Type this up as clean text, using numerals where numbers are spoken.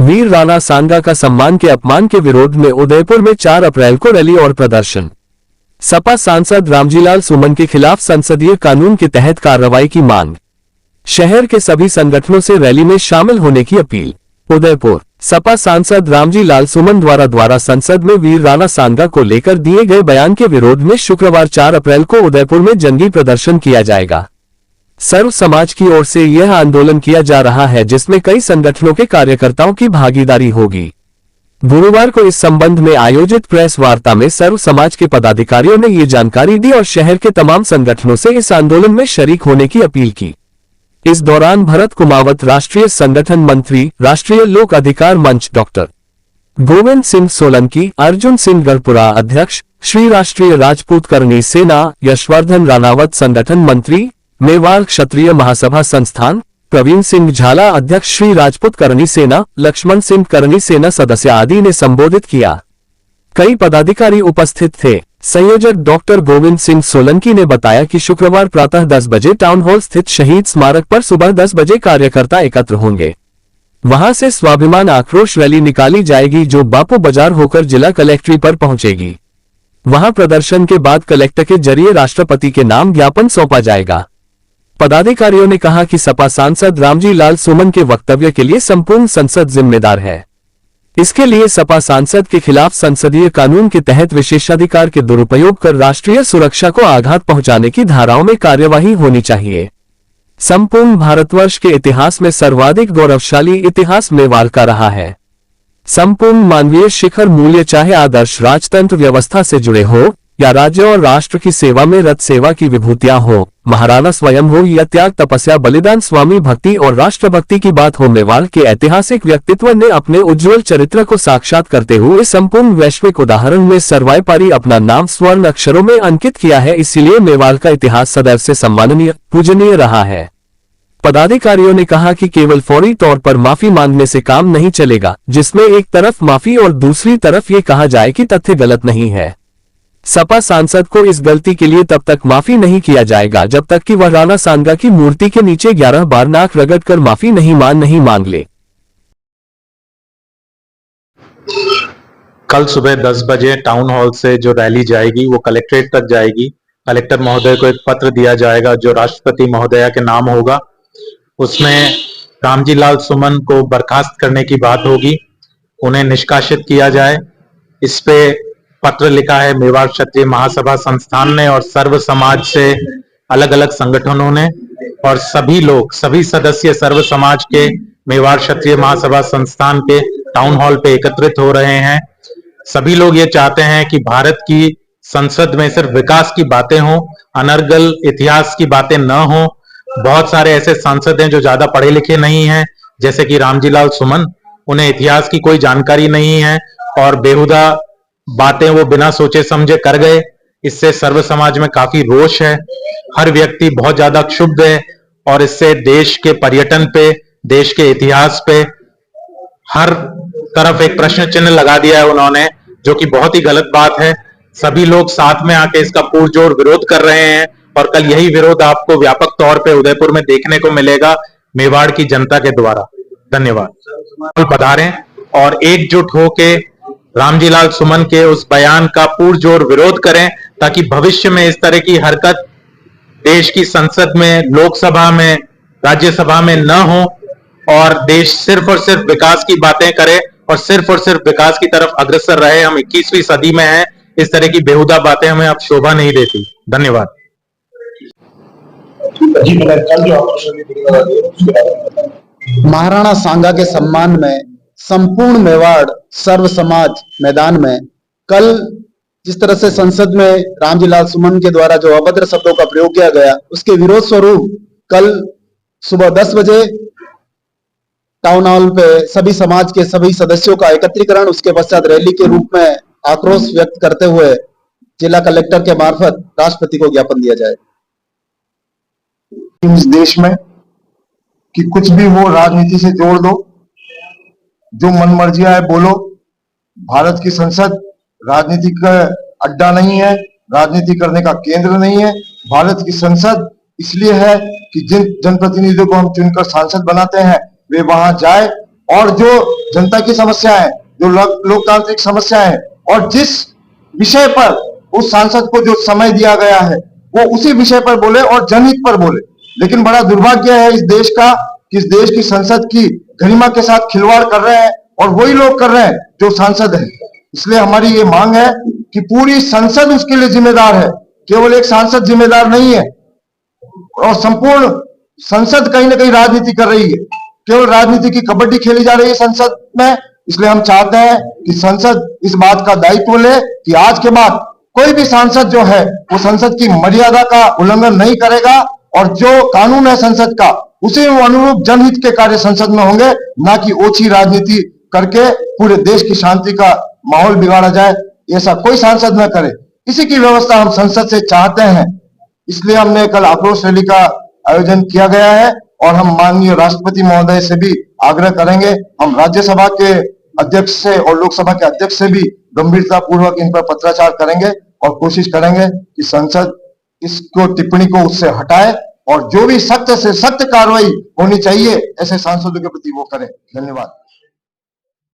वीर राणा सांगा का सम्मान के अपमान के विरोध में उदयपुर में 4 अप्रैल को रैली और प्रदर्शन। सपा सांसद रामजीलाल सुमन के खिलाफ संसदीय कानून के तहत कार्रवाई की मांग। शहर के सभी संगठनों से रैली में शामिल होने की अपील। उदयपुर सपा सांसद रामजीलाल सुमन द्वारा संसद में वीर राणा सांगा को लेकर दिए गए बयान के विरोध में शुक्रवार 4 अप्रैल को उदयपुर में जंगी प्रदर्शन किया जाएगा। सर्व समाज की ओर से यह आंदोलन किया जा रहा है, जिसमें कई संगठनों के कार्यकर्ताओं की भागीदारी होगी। गुरुवार को इस संबंध में आयोजित प्रेस वार्ता में सर्व समाज के पदाधिकारियों ने ये जानकारी दी और शहर के तमाम संगठनों से इस आंदोलन में शरीक होने की अपील की। इस दौरान भरत कुमावत राष्ट्रीय संगठन मंत्री, राष्ट्रीय लोक अधिकार मंच डॉक्टर गोविंद सिंह सोलंकी, अर्जुन सिंह गढ़पुरा अध्यक्ष, श्री राष्ट्रीय राजपूत करनी सेना, यशवर्धन राणावत संगठन मंत्री, मेवाड़ क्षत्रिय महासभा संस्थान, प्रवीण सिंह झाला अध्यक्ष, श्री राजपूत करनी सेना, लक्ष्मण सिंह करनी सेना सदस्य आदि ने संबोधित किया। कई पदाधिकारी उपस्थित थे। संयोजक डॉक्टर गोविंद सिंह सोलंकी ने बताया कि शुक्रवार प्रातः 10 बजे टाउन हॉल स्थित शहीद स्मारक पर सुबह 10 बजे कार्यकर्ता एकत्र होंगे। वहां से स्वाभिमान आक्रोश रैली निकाली जाएगी, जो बापू बाजार होकर जिला कलेक्ट्री पर पहुंचेगी। वहां प्रदर्शन के बाद कलेक्टर के जरिए राष्ट्रपति के नाम ज्ञापन सौंपा जाएगा। पदाधिकारियों ने कहा कि सपा सांसद रामजीलाल सुमन के वक्तव्य के लिए संपूर्ण संसद जिम्मेदार है। इसके लिए सपा सांसद के खिलाफ संसदीय कानून के तहत विशेषाधिकार के दुरुपयोग कर राष्ट्रीय सुरक्षा को आघात पहुंचाने की धाराओं में कार्यवाही होनी चाहिए। संपूर्ण भारतवर्ष के इतिहास में सर्वाधिक गौरवशाली इतिहास मेवाड़ का रहा है। संपूर्ण मानवीय शिखर मूल्य, चाहे आदर्श राजतंत्र व्यवस्था से जुड़े हो या राज्य और राष्ट्र की सेवा में रत सेवा की विभूतियां हो, महाराणा स्वयं हो या त्याग तपस्या बलिदान स्वामी भक्ति और राष्ट्रभक्ति की बात हो, मेवाड़ के ऐतिहासिक व्यक्तित्व ने अपने उज्जवल चरित्र को साक्षात करते हुए संपूर्ण वैश्विक उदाहरण में सर्वाधिकारी अपना नाम स्वर्ण अक्षरों में अंकित किया है। इसीलिए मेवाड़ का इतिहास सदैव से सम्माननीय, पूजनीय रहा है। पदाधिकारियों ने कहा कि केवल फौरी तौर पर माफी मांगने से काम नहीं चलेगा, जिसमें एक तरफ माफी और दूसरी तरफ ये कहा जाए कि तथ्य गलत नहीं है। सपा सांसद को इस गलती के लिए तब तक माफी नहीं किया जाएगा जब तक कि वह राणा सांगा की मूर्ति के नीचे 11 बार नाक रगड़कर माफी नहीं मांग ले। कल सुबह 10 बजे टाउन हॉल से जो रैली जाएगी वो कलेक्ट्रेट तक जाएगी। कलेक्टर महोदय को एक पत्र दिया जाएगा जो राष्ट्रपति महोदया के नाम होगा। उसमें रामजीलाल सुमन को बर्खास्त करने की बात होगी, उन्हें निष्कासित किया जाए। इस पे पत्र लिखा है मेवाड़ क्षत्रिय महासभा संस्थान ने और सर्व समाज से अलग अलग संगठनों ने, और सभी लोग, सभी सदस्य सर्व समाज के मेवाड़ क्षत्रिय महासभा संस्थान के टाउन हॉल पे एकत्रित हो रहे हैं। सभी लोग ये चाहते हैं कि भारत की संसद में सिर्फ विकास की बातें हों, अनर्गल इतिहास की बातें न हों। बहुत सारे ऐसे सांसद हैं जो ज्यादा पढ़े लिखे नहीं हैं, जैसे कि रामजीलाल सुमन, उन्हें इतिहास की कोई जानकारी नहीं है और बेहुदा बातें वो बिना सोचे समझे कर गए। इससे सर्व समाज में काफी रोष है। हर व्यक्ति बहुत ज्यादा क्षुब्ध है और इससे देश के पर्यटन पे, देश के इतिहास पे हर तरफ एक प्रश्न चिन्ह लगा दिया है उन्होंने, जो कि बहुत ही गलत बात है। सभी लोग साथ में आके इसका पुरजोर विरोध कर रहे हैं और कल यही विरोध आपको व्यापक तौर पे उदयपुर में देखने को मिलेगा मेवाड़ की जनता के द्वारा। धन्यवाद। पधारें और एकजुट होके रामजीलाल सुमन के उस बयान का पुरजोर विरोध करें, ताकि भविष्य में इस तरह की हरकत देश की संसद में, लोकसभा में, राज्यसभा में न हो और देश सिर्फ और सिर्फ विकास की बातें करे और सिर्फ विकास की तरफ अग्रसर रहे। हम 21वीं सदी में हैं, इस तरह की बेहुदा बातें हमें अब शोभा नहीं देती। धन्यवाद। महाराणा सांगा के सम्मान में संपूर्ण मेवाड़ सर्व समाज मैदान में कल जिस तरह से संसद में रामजीलाल सुमन के द्वारा जो अभद्र शब्दों का प्रयोग किया गया, उसके विरोध स्वरूप कल सुबह 10 बजे टाउन हॉल पे सभी समाज के सभी सदस्यों का एकत्रीकरण, उसके पश्चात रैली के रूप में आक्रोश व्यक्त करते हुए जिला कलेक्टर के मार्फत राष्ट्रपति को ज्ञापन दिया जाए। इस देश में कि कुछ भी हो राजनीति से जोड़ दो, जो मन मर्जिया है बोलो। भारत की संसद राजनीति का अड्डा नहीं है, राजनीति करने का केंद्र नहीं है। भारत की संसद इसलिए है कि जिन जनप्रतिनिधियों को हम चुनकर सांसद बनाते हैं वे वहां जाए और जो जनता की समस्या है, जो लोकतांत्रिक समस्या है, और जिस विषय पर उस सांसद को जो समय दिया गया है वो उसी विषय पर बोले और जनहित पर बोले। लेकिन बड़ा दुर्भाग्य है इस देश का कि इस देश की संसद की गरिमा के साथ खिलवाड़ कर रहे हैं और वही लोग कर रहे हैं जो सांसद हैं। इसलिए हमारी ये मांग है कि पूरी संसद उसके लिए जिम्मेदार है, केवल एक सांसद जिम्मेदार नहीं है। और संपूर्ण संसद कहीं ना कहीं राजनीति कर रही है, केवल राजनीति की कबड्डी खेली जा रही है संसद में। इसलिए हम चाहते हैं कि संसद इस बात का दायित्व ले कि आज के बाद कोई भी सांसद जो है वो संसद की मर्यादा का उल्लंघन नहीं करेगा और जो कानून है संसद का उसी अनुरूप जनहित के कार्य संसद में होंगे, ना कि ओछी राजनीति करके पूरे देश की शांति का माहौल बिगाड़ा जाए। ऐसा कोई सांसद न करे, इसी की व्यवस्था हम संसद से चाहते हैं। इसलिए हमने कल आक्रोश रैली का आयोजन किया गया है और हम माननीय राष्ट्रपति महोदय से भी आग्रह करेंगे, हम राज्यसभा के अध्यक्ष से और लोकसभा के अध्यक्ष से भी गंभीरता पूर्वक इन पर पत्राचार करेंगे और कोशिश करेंगे कि संसद इसको टिप्पणी को उससे हटाए और जो भी सख्त से सख्त कार्रवाई होनी चाहिए ऐसे सांसदों के प्रति वो करें। धन्यवाद।